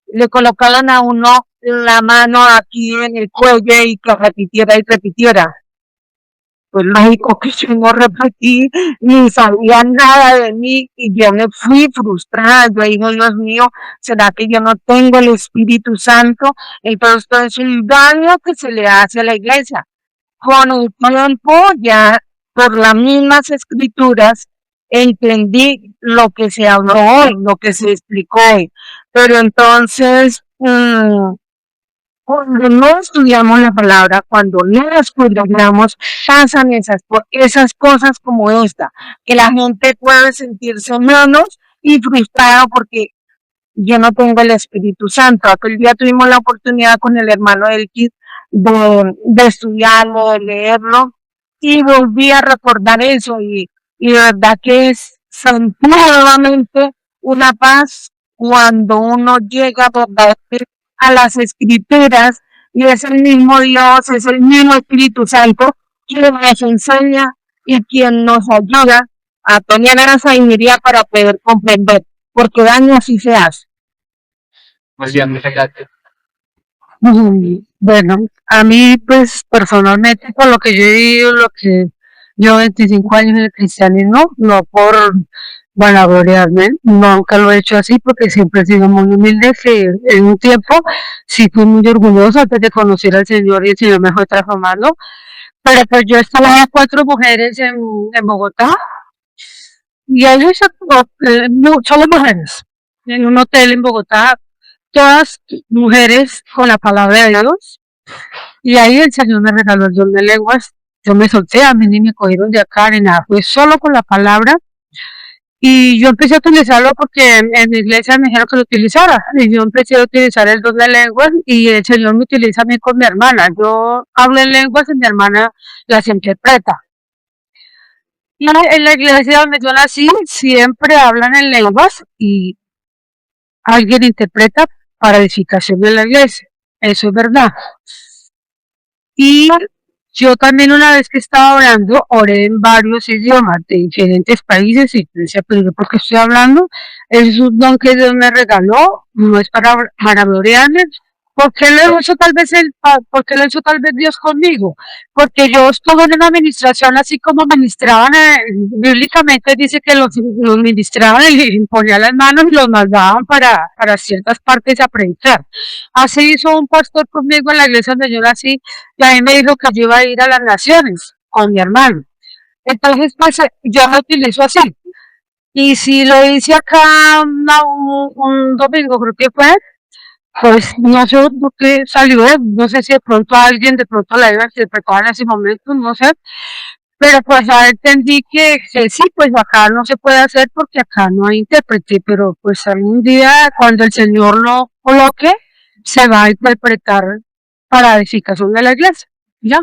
Speaker 5: le colocaban a uno la mano aquí en el cuello y que repitiera y repitiera. Pues lógico que yo no repetí, ni sabía nada de mí, y yo me fui frustrada. Yo digo, Dios mío, ¿será que yo no tengo el Espíritu Santo? Entonces, todo es el daño que se le hace a la iglesia. Con el tiempo, ya por las mismas escrituras, entendí lo que se habló hoy, lo que se explicó hoy. Pero entonces, cuando no estudiamos la palabra, cuando no la escudriñamos, pasan esas cosas como esta, que la gente puede sentirse menos y frustrado porque yo no tengo el Espíritu Santo. Aquel día tuvimos la oportunidad con el hermano Elkis de estudiarlo, de leerlo, y volví a recordar eso, y de verdad que es sentir nuevamente una paz cuando uno llega a las escrituras, y es el mismo Dios, es el mismo Espíritu Santo quien nos enseña y quien nos ayuda a Tony la sabiduría para poder comprender, porque daño así se hace.
Speaker 1: Muy bien, muchas gracias.
Speaker 6: Bueno, a mí, pues, personalmente, por lo que yo he vivido, lo que yo 25 años en el cristianismo, no por vanagloriarme, nunca lo he hecho así porque siempre he sido muy humilde, que en un tiempo sí fui muy orgullosa antes de conocer al Señor y el Señor me fue transformando, pero pues yo estaba 4 mujeres en Bogotá y ahí solo mujeres, en un hotel en Bogotá, todas mujeres con la palabra de Dios. Y ahí el Señor me regaló el don de lenguas. Yo me solté, a mí ni me cogieron de acá ni nada, fue solo con la palabra. Y yo empecé a utilizarlo porque en mi iglesia me dijeron que lo utilizara. Y yo empecé a utilizar el don de lenguas y el Señor me utiliza a mí con mi hermana. Yo hablo en lenguas y mi hermana las interpreta. Y en la iglesia donde yo nací siempre hablan en lenguas y alguien interpreta para edificación de la iglesia. Eso es verdad. Y yo también una vez que estaba orando, oré en varios idiomas de diferentes países y decía, pero yo, ¿por qué estoy hablando? Es un don que Dios me regaló, no es para gloriarme. ¿Por qué lo hizo tal vez por qué lo hizo tal vez Dios conmigo? Porque yo estuve en una administración así como ministraban, bíblicamente dice que los ministraban y imponían las manos y los mandaban para ciertas partes a predicar. Así hizo un pastor conmigo en la iglesia donde yo nací y a mí me dijo que yo iba a ir a las naciones con mi hermano. Entonces, pues, yo lo utilizo así. Y si lo hice acá un domingo, creo que fue, pues no sé por qué salió, no sé si de pronto alguien de pronto la iba a interpretar en ese momento, no sé, pero pues ya entendí que sí, pues acá no se puede hacer porque acá no hay intérprete, pero pues algún día cuando el Señor lo coloque, se va a interpretar para edificación de la iglesia, ¿ya?